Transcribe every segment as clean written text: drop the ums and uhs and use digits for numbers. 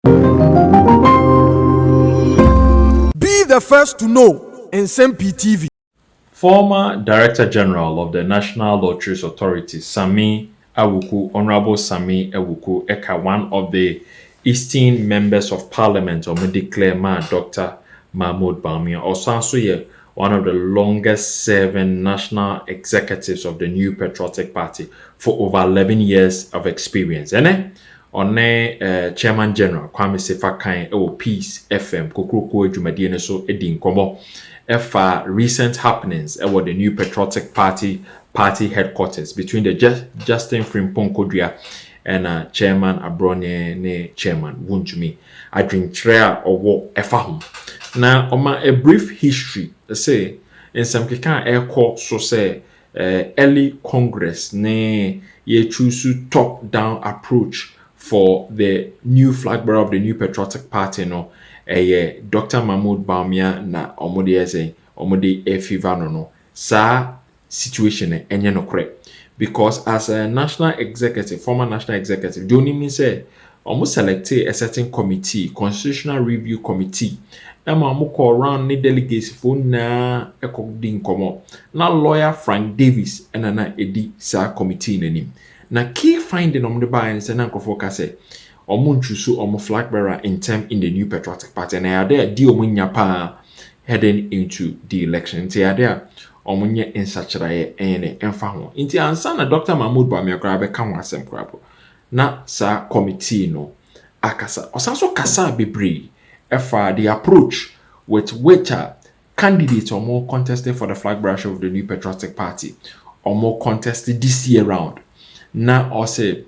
Be the first to know. Nsem-Pii TV. Former Director General of the National Lotteries Authority, Sammy Awuku, Honorable Sammy Awuku, Eka, one of the esteemed members of Parliament, or declare Dr. Mahmoud Bawumia, also one of the longest serving national executives of the New Patriotic Party for over 11 years of experience. Chairman General Kwame Sefakan Peace FM Kokroko Dwumadie so edi nkomo efa recent happenings about the New Patriotic Party headquarters between the Justin Frimpong Kodua and Chairman Abronye ne Chairman Wuntumi adwinkyerɛ owo efa ho na a brief history say Nsem-Pii kan ekɔ so say early Congress ne ye choose top down approach for the new flag bearer of the New Patriotic Party, no, Dr. Mahmoud Bawumia na omode fever no. Sa situation enye no correct. Because as a national executive, former national executive, don't mean say almost selected a certain committee, constitutional review committee. Emma call around ni delegates for na ekogdin komo. Na lawyer Frank Davis and na edi sa committee nenim. Na key finding on the buy and send uncle for say chusu omo flag bearer in term in the New Patriotic Party and are there di omunya pa heading into the election. Inti are there omunya in such a ene emfa ho. Inti ansa na Dr. Mahmoud Bawumia kra be kan wasem krabo. Na sa committee no akasa. Osanso kasa bebre efa the approach with which candidates or more contested for the flag bearer of the New Patriotic Party or more contested this year round. Now, I say,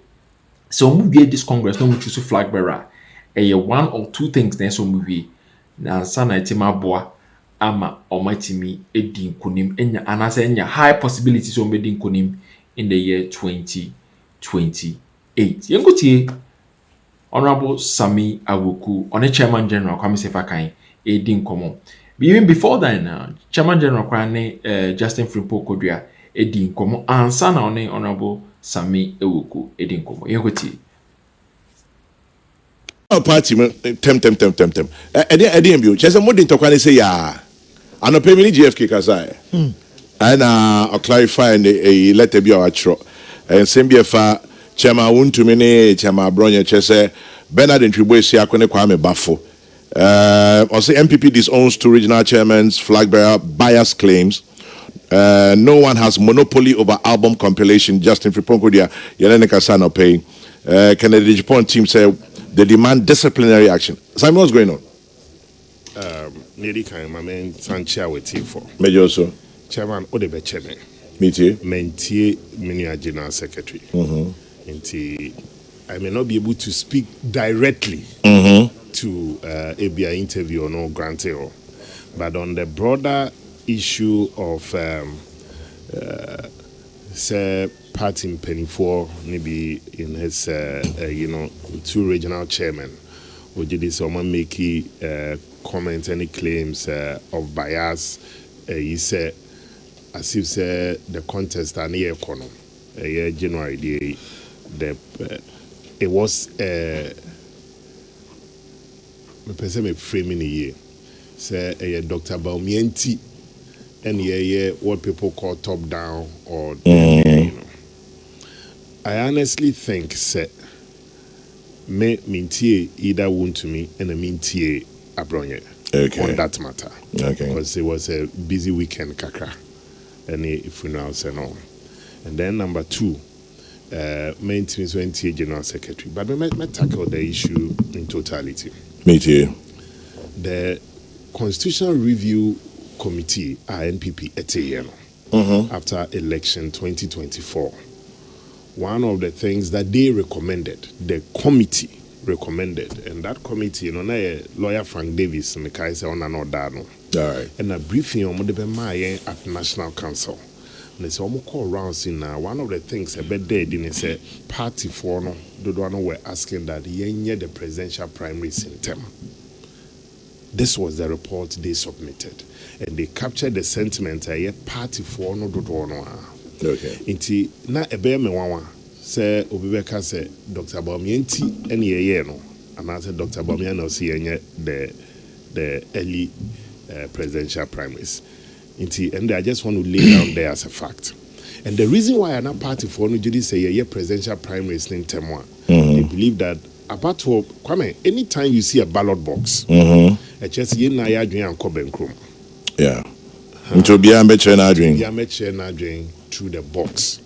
so we this Congress, no, we choose a flag bearer. One or two things, then so movie. Now, sana itima boa ama almighty me edin kunim enya anase enya high possibilities so medin kunim in the year 2028. Yenguti Honorable Sammy Awuku, on a Chairman General Kwame Sefakan edin komo. Even before that, Chairman General Kwame Justin Frimpong Kodua edin komo ansa na one Honorable Sammy Awuku edin komo. Yenguti party tem edi mbio chese modin tokwane say ya anope mi GFK kasai and I'll clarify a letter bi awatro and Nsem-Pii fa Chairman Wuntumi ne Chairman Abronye chese Bernard Ntwibo esi akone Kwame Bafo also MPP disowns two regional chairmen's flag bearer bias claims. No one has monopoly over album compilation. Justin Frimpong Kodua Yelene Kasano paying. Kennedy Agyapong team said they demand disciplinary action. Simon, what's going on? Nearly kind my man Sancha with you for. Major also. Chairman Odebe Chairman. Me too. Mentie Minia General Secretary. I may not be able to speak directly to ABI interview or no granted, but on the broader issue of say party penny for maybe in his two regional chairmen who did this someone make comment any claims of bias he said as if say the contest and year economy January the it was me person me framing a year say Dr. Bawumia and what people call top down or I honestly think say me mintie either Wuntumi and a mintie Abronye on that matter. Because it was a busy weekend kakra and if we now say no. And then number two, maintenance NTA General Secretary. But we might tackle the issue in totality. Me too. The Constitutional Review Committee, NPP, after election 2024. One of the things that they recommended, the committee recommended, and that committee, lawyer Frank Davis, and a briefing on the at National Council. And it's almost call around now. One of the things a bit dead in is a party for no, the one were asking that the presidential primaries in term. This was the report they submitted, and they captured the sentiment a party for no do no. Okay. Inti na ebe me wawa say obibeka say Dr. Bawumia nti ene ye no and I said Dr. Bawumia no see the early presidential primaries. And I just want to lay down there as a fact. And the reason why I'm not party for no say presidential primaries in Temwa, they believe that about to Kwame, anytime you see a ballot box, a just ye na ya dwen anko benkrom. Yeah. Nto bia meche na adwen. Bia meche na adwen through the box.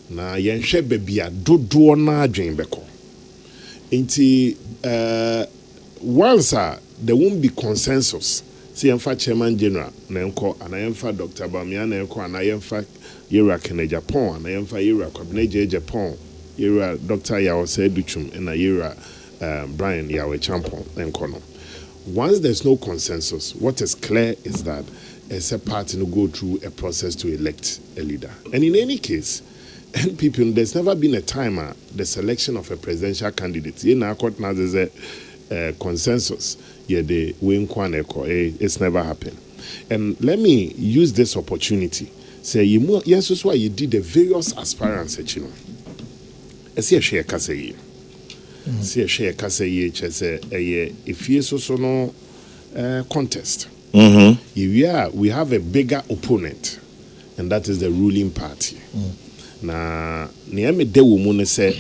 Na yen hwe bebia dodo na adwen beko. Nti once there won't be consensus. See yemfa chairman general na enko ana yemfa Dr. Bawumia na enko ana yemfa yera Kennedy Agyapong ana yemfa yera Kennedy Agyapong yera Dr. Yawose Duchum and yera Brian Yawe Champon enko no. Once there's no consensus, what is clear is that a party will go through a process to elect a leader. And in any case, NPP, there's never been a time the selection of a presidential candidate. There's a consensus. It's never happened. And let me use this opportunity. Say, yes, that's why you did the various aspirants, you know. I see a share kase. See a share kase, if you so no contest. We have a bigger opponent, and that is the ruling party. Now, Niame de Wumune said,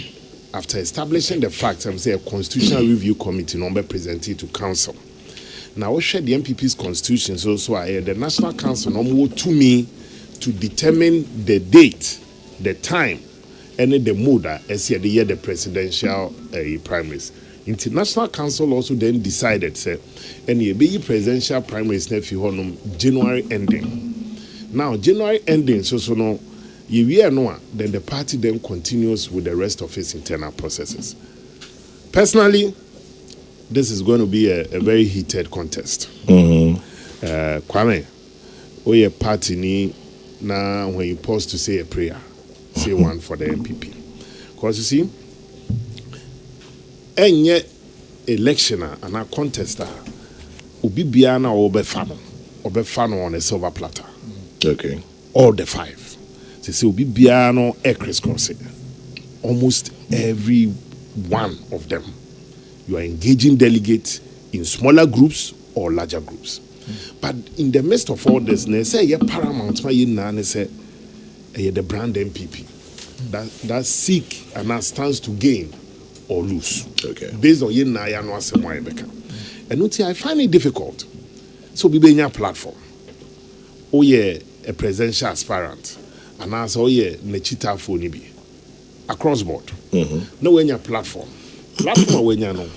after establishing the facts, I'm saying a constitutional review committee number presented to council. Now, we share the MPP's constitution, so the National Council no to me to determine the date, the time, and the mood as the year the presidential primaries. International Council also then decided, say, any presidential primaries January ending. Now, January ending, so no, then the party then continues with the rest of its internal processes. Personally, this is going to be a very heated contest. Kwame, we a party ni now when you pause to say a prayer, say one for the MPP. Because you see, and yet electioner and a contester ubi biana obefano on a silver platter. Okay. All the five. They say ubi biano crisscross. Almost every one of them. You are engaging delegates in smaller groups or larger groups. But in the midst of all this, they say yeah paramount say the brand MPP that seek and that stands to gain or lose. Okay. Based on yin na ya no asemo ebeka. And I find it difficult. So be a platform. Oh yeah, a presidential aspirant. And as oh yeah, nechita for nibi. Across board. No when your platform. Platform when you know.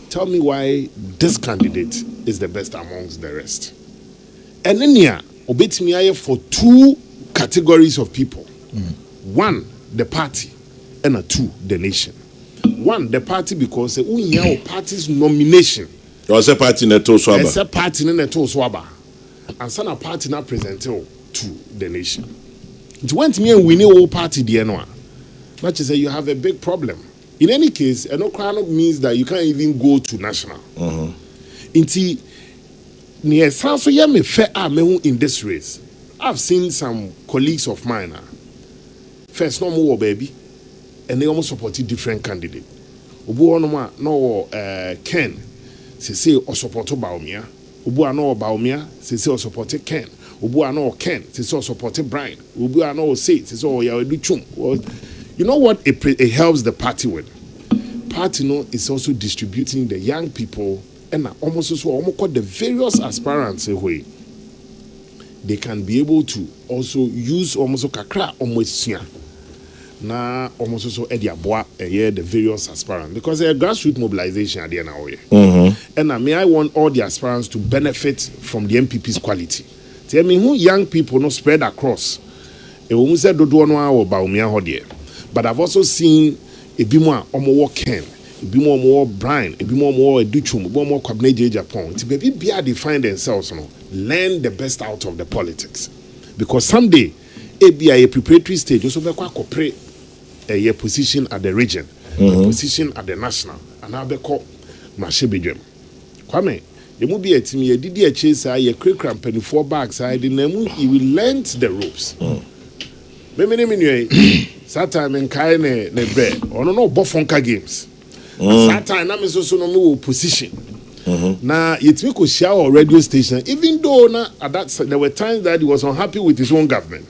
Tell me why this candidate is the best amongst the rest. And then yeah, obet me for two categories of people. One, the party, and two, the nation. One, the party because we have party's nomination. There was a party in the Toswaba. There's a party in the Toswaba. And some party now presented to the nation. It went me and we know all party DNO. But you say you have a big problem. In any case, no crown means that you can't even go to national. Inti near South me fair in this race. I've seen some colleagues of mine. First, no more baby. And they almost supported different candidates. Obu no Ken, say or support Bawumia. Obu no Bawumia, say or support Ken. Obu no Ken, say or support Brian. Obu no say or ya Duchum. You know what it helps the party with? Party is also distributing the young people and almost the various aspirants away. They can be able to also use almost kakra almost na almost also the various aspirants because a grassroots mobilization at the end of the year. And may I want all the aspirants to benefit from the MPP's quality. Tell me who young people not spread across. But I've also seen a bit more Ken, a bit more Brian, a bit more Duchum, a bit more Kennedy Agyapong. To be they find themselves, learn the best out of the politics. Because someday, a preparatory stage also be quite cooperate a position at the region, a position at the national, and I'll be called Mashibidjem. Kwame, the movie at me, did a chase, a quick cramp and 4 bags, I didn't you will learn the ropes. That time in Kaine ne bread or no Bofonka games. At that time, I'm so no position. Now, it's me could share our radio station, even though at that there were times that he was unhappy with his own government.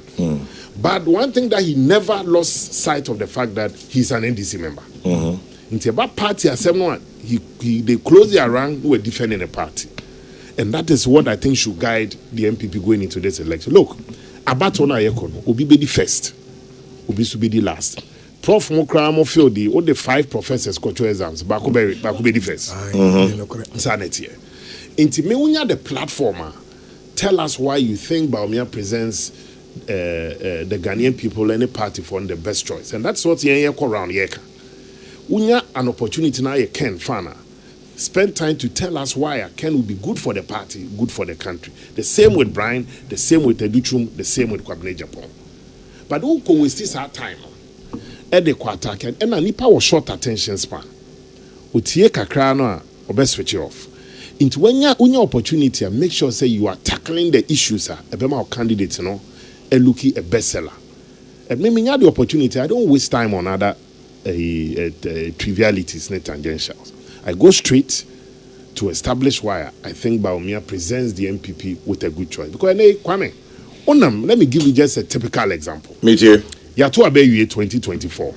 But one thing that he never lost sight of the fact that he's an NDC member. It's about party as someone they closed their rank who were defending the party. And that is what I think should guide the MPP going into this election. Look, Abatona Yekono, Obi be the first, Obi should be the last. Prof Mokramo feel all the 5 professors cultural exams, Baku be the first. Sanity. Into me, when you the platformer, tell us why you think Baumia presents the Ghanaian people any party for the best choice. And that's what you around Yeka. Unya an opportunity now you can Fana. Spend time to tell us why Ken will be good for the party, good for the country. The same with Brian, the same with Educhum, the same with Kennedy Agyapong. But who can waste our time? The quarter can and a nipa was short attention span. Utie kakra no or best switch off. Into when you opportunity and make sure say you are tackling the issues about candidates, and looking a bestseller. And maybe you have the opportunity. I don't waste time on other trivialities, not tangentials. I go straight to establish why I think Baumia presents the MPP with a good choice. Because Kwame, let me give you just a typical example. Me too. Yatu Abeyu 2024.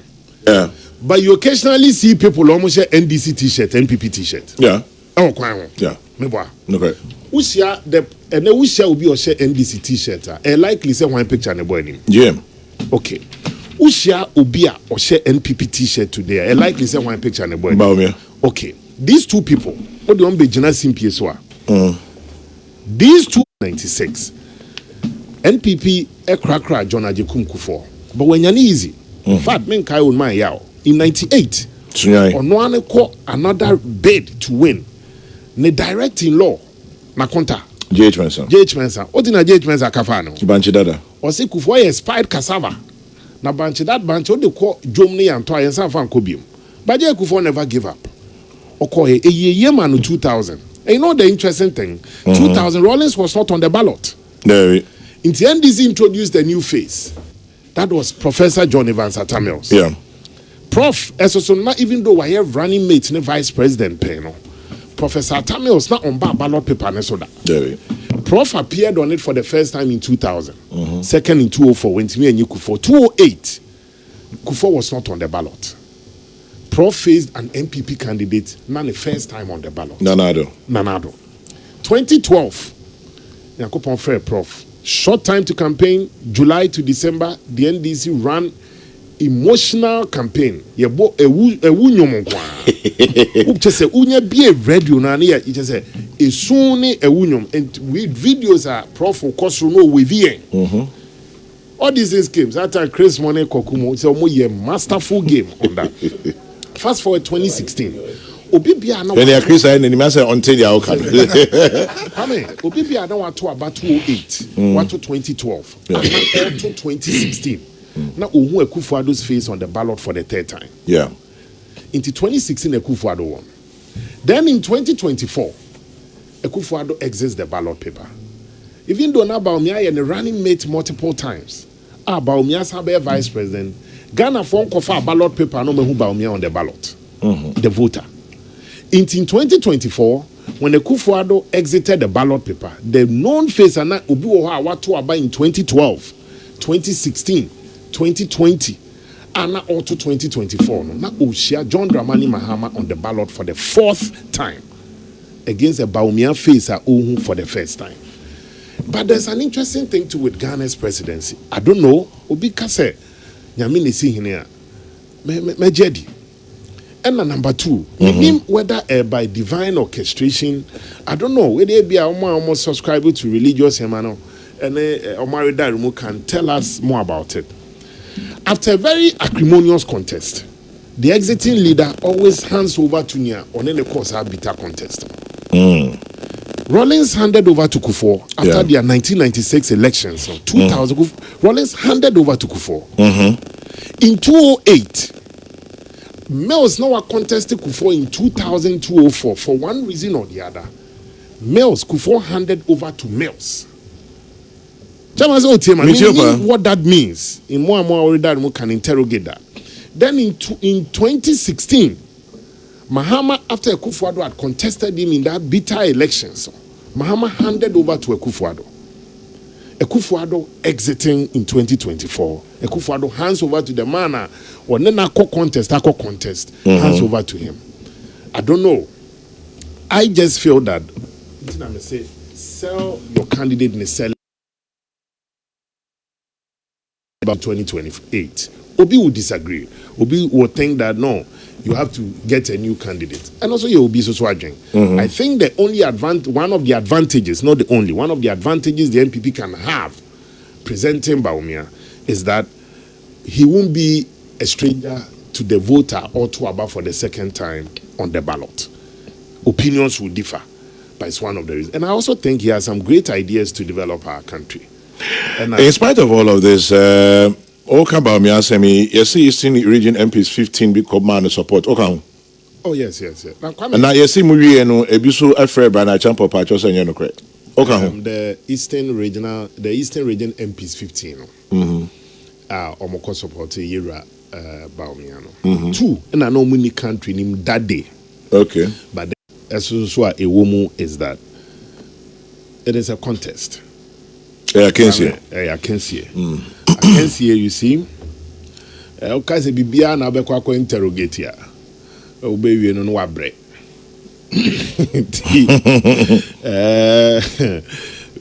Yeah. But you occasionally see people almost wear NDC t-shirt, MPP t-shirt. Yeah. Oh, Kwame. Yeah. Meboa. Okay. Usia and then Usia will be your NDC t-shirt. A likely say one picture and a boy name. Yeah. Okay. Usia Ubia or share NPP t-shirt today. A likely say one picture and a boy name. Baumia. Okay. These two people, what do you want to be Nsem-Pii? These two 96. NPP Ekrakra John Ajekum Kufuor. But when you're easy, in fact, men kai on my yao in 98, on one call another bid to win. Ne directing law, na konta. JH Mensa. JH Mensa. What in a JH Mensa kafano? Banchi Dada. Or say Kufuor expired cassava. Na banchi that banchi what they call Jomni and Toy and San Fan Kobium. But J. Kufuor never give up. Okay, a year man 2000. And you know the interesting thing? 2000 Rawlings was not on the ballot. No. In the NDC introduced a new face. That was Professor John Evans Atamios. Yeah. Prof. Not even though I have running mate in the vice president panel. Professor Atamios not on ballot paper. Prof appeared on it for the first time in 2000. Second in 2004 when me and you Kufuor. 2008, Kufuor was not on the ballot. Prof faced an MPP candidate, not the first time on the ballot. Nanado. 2012, Yakupon Fair Prof. Short time to campaign, July to December, the NDC ran emotional campaign. Yebo ewu nyomonkwa. Upchese unye be a radio na ne it just say esuni ewu nyom and with videos are Prof course no with all these games that time Chris Money Kokumo so mo ye masterful game on that. Fast forward 2016. Obibia na when you Chris and the man say until you can. Obibia na want to about 2008, want to 2012, and to 2016. Now Ohu Akufo-Addo's face on the ballot for the third time. Yeah. Into 2016 Akufo-Addo won. Then in 2024, Akufo-Addo exits the ballot paper. Even though now Baumia and the running mate multiple times. Baumia Sabe vice president. Ghana phone cover ballot paper no me who Baumia on the ballot. The voter. In 2024, when the Akufo-Addo exited the ballot paper, the known face and Obi Oha Watu Aba in 2012, 2016, 2020, and now also 2024. Now Oshia John Dramani Mahama on the ballot for the 4th time against the Baumia face Ohu for the first time. But there's an interesting thing too with Ghana's presidency. I don't know. Obi Kase, Yamini see here. Me Jedi. And number 2, whether by divine orchestration, I don't know. Whether be almost subscribe to religious Emmanuel and Omari Darumu can tell us more about it. After a very acrimonious contest, the exiting leader always hands over to Nia on any course a bitter contest. Rawlings handed over to Kufuor after their 1996 elections. So 2000, Rawlings handed over to Kufuor. In 2008, Mills now contested Kufuor in 2004 for one reason or the other. Kufuor handed over to Mills. What that means in more and more can interrogate that. Then in 2016, Mahama, after Akufo-Addo had contested him in that bitter election, so Mahama handed over to Akufo-Addo. Akufo-Addo exiting in 2024. Akufo-Addo hands over to the man or Nenako contest, hands over to him. I don't know. I just feel that I say, sell your candidate in a sell about 2028. Obi will disagree. Obi will think that no, you have to get a new candidate. And also you will be so swagging. I think the only one of the advantages, not the only, one of the advantages the NPP can have presenting Bawumia is that he won't be a stranger to the voter or to Aba for the second time on the ballot. Opinions will differ, but it's one of the reasons. And I also think he has some great ideas to develop our country. And in spite of all of this, Oka Bawumia Semi, you see Eastern Region MPs 15 big command support. Oka. Oh yes. And now you see Muri no ebiso afre brana champo pacho say no correct. Oka. The Eastern Region MPs 15. Omoko support Yera Bawumia no. 2 and I know many country named that day. Okay. But as so a woman is that it is a contest. I can see. I can see. I can see. You see, okay, bibia na be kwa interrogate ya. Obewie no wa bre.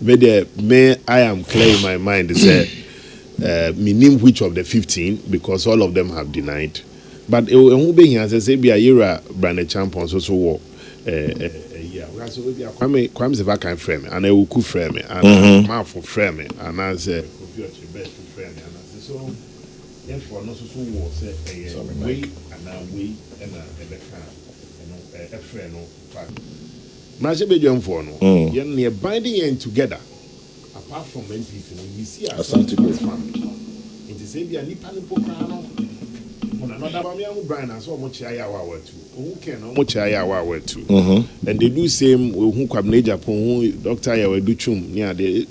Me I am clear in my mind to say me name which of the 15 because all of them have denied. But who be here say be a Yera brand champion so war. Yeah, so we are Kwame Zeva can frame and Awuku frame and Mafo frame and as a computer best frame and as so therefore no so war say way and we and a friend no Maje be jam for no yen near binding in together apart from NPP we see Asante Coast family it is say be a nipa nipo no another Bawumia Brian and so much I our too. Who can much I our too. And they do same who Kennedy Agyapong, who Dr. Yaweduchum near the.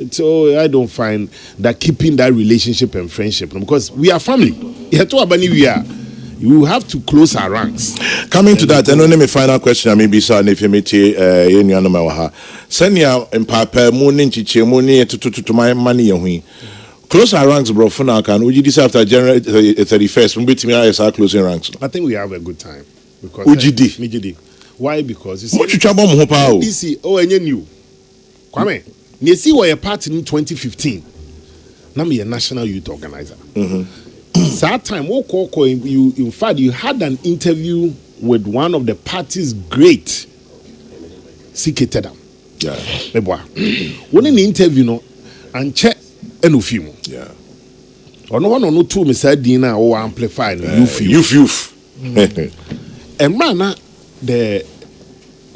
So I don't find that keeping that relationship and friendship because we are family. We are. You have to close our ranks. Coming to that, and only my final question, I may be son if you meet send ya in Papa Mooning Chichimoni to my money. Close our ranks, bro. For now, can we this after January 31st? We beat me out closing ranks. I think we have a good time because UGD. Why? Because you see, what you trouble mo pa o? DC and new. Kwame, you see why a party in 2015. Now me a national youth organizer. That time, you in fact you had an interview with one of the party's great CK Tedam. Yeah. When in the interview, no, and check. Yeah. Or no one or no two, Mr. Dina or amplified youth. And man, the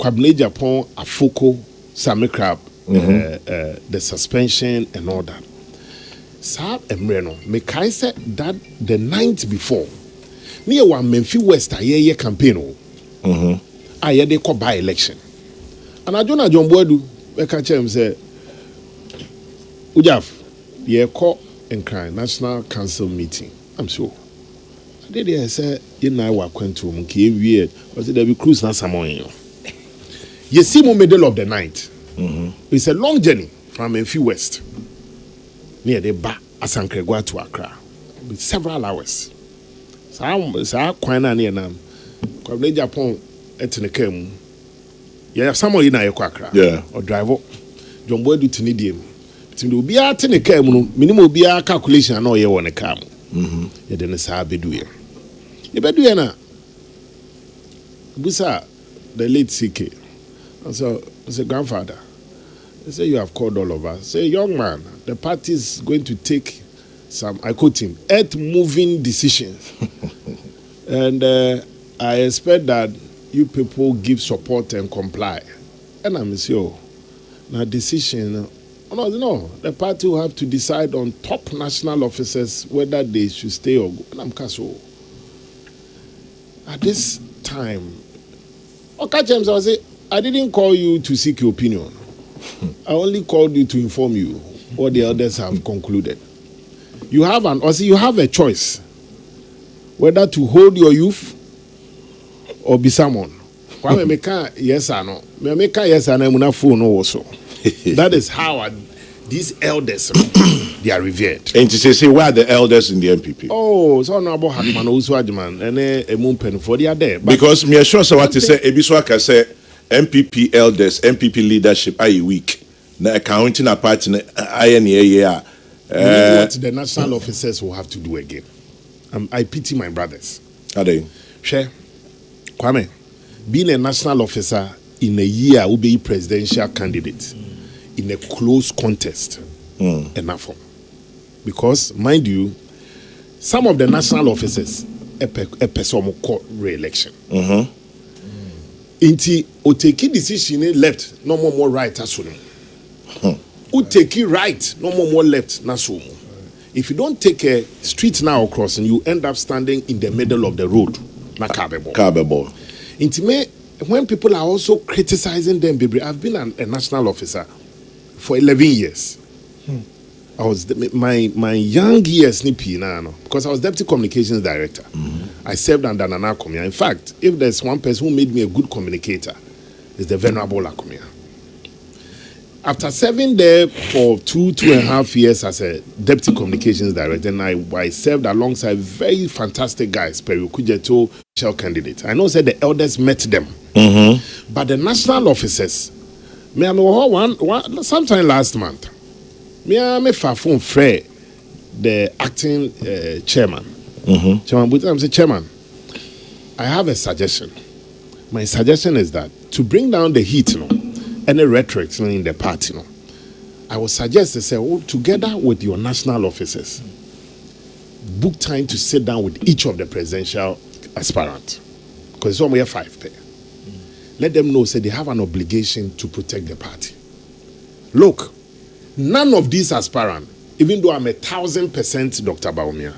Kennedy Agyapong, Afoko, Sammy Crab, the suspension and all that. Sir Emreno, Mekai said that the night before, near one Memphis West, a year campaign. I had a by election. And I don't know John Boydu, I catch him say, Ujaf. Call and cry National Council meeting. I'm sure. I did I say you know I went to weird. Was it there be cruise na Samoan? You see mo middle of the night. It's a long journey from Memphis West near the Ba Asankregwa to Accra with several hours. So I kwana near nam. Kennedy Agyapong etene kam. Yeah, someone in Accra. Yeah. Or driver. John Boy do Tinidiem. To be at in a cam, minimum be a calculation, no, you want to come. You didn't say, Beduya. You Beduana Busa, the late CK. So, as a grandfather, they say you have called all of us. Say, young man, the party is going to take some, I quote him, earth moving decisions. And I expect that you people give support and comply. And I'm sure, now decision. No, the party will have to decide on top national officers whether they should stay or go. And I'm Kaso. At this time, okay, James, I say, I didn't call you to seek your opinion. I only called you to inform you what the others have concluded. You have you have a choice whether to hold your youth or be someone. Why me can yes or no? Me can yes and I'm not phone also. That is how these elders they are revered. And to say where are the elders in the MPP? Oh, so no about Hackman also Adman and a moon pen for the other. Because me sure so what to say Ebiswaka say MPP elders, MPP leadership are weak. Na accounting a party INA what the national officers will have to do again. I pity my brothers. Are they? Share Kwame, being a national officer in a year will be presidential candidate in a close contest. Enough. Because, mind you, some of the national officers a person court re-election. Inti o take decision left, no more right as soon. O take it right, no more left na so. If you don't take a street now crossing, you end up standing in the middle of the road. Na Kabebo. Intimate when people are also criticizing them, baby. I've been a national officer for 11 years. I was my young years because I was deputy communications director. I served under Nana Akomia. In fact, if there's one person who made me a good communicator, it's the venerable Akomia. After serving there for 2.5 years as a deputy communications director, and I served alongside very fantastic guys, Peru Kujeto, shell candidate. I know said the elders met them, but the national officers, me one sometime last month, me phone Fred, the acting chairman. Chairman, but I'm saying chairman, I have a suggestion. My suggestion is that to bring down the heat, any rhetoric in the party, I would suggest to say, together with your national officers, book time to sit down with each of the presidential aspirants, because it's only 5 pair. Let them know, say they have an obligation to protect the party. Look, none of these aspirants, even though I'm 1,000% Dr. Bawumia,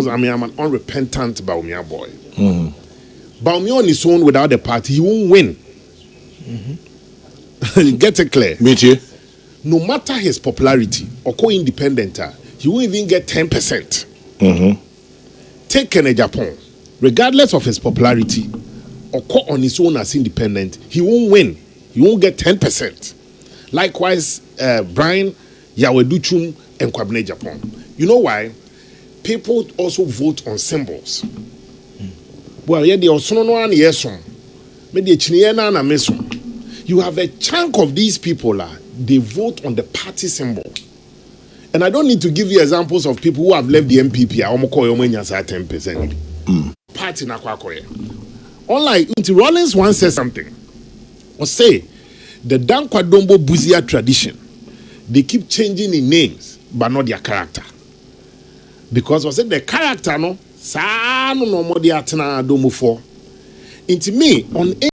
I'm an unrepentant Bawumia boy. Bawumia on his own without the party, he won't win. Get it clear. Me too. No matter his popularity or co-independent, he won't even get 10%. Take Kennedy Agyapong, regardless of his popularity or on his own as independent, he won't win. He won't get 10%. Likewise, Brian Yaweduchum and Kwabena Agyapong. You know why? People also vote on symbols. Well, yeah, the Osono and Yesom, maybe Chiniana and Mesom. You have a chunk of these people, they vote on the party symbol. And I don't need to give you examples of people who have left the MPP. 10%. Party na kwakoye. Unlike Rollins once said something, or say, the Dankwa-Dombo Buzia tradition, they keep changing in names, but not their character. Because I said the character, no, sa no more the atena domo for. Into me, on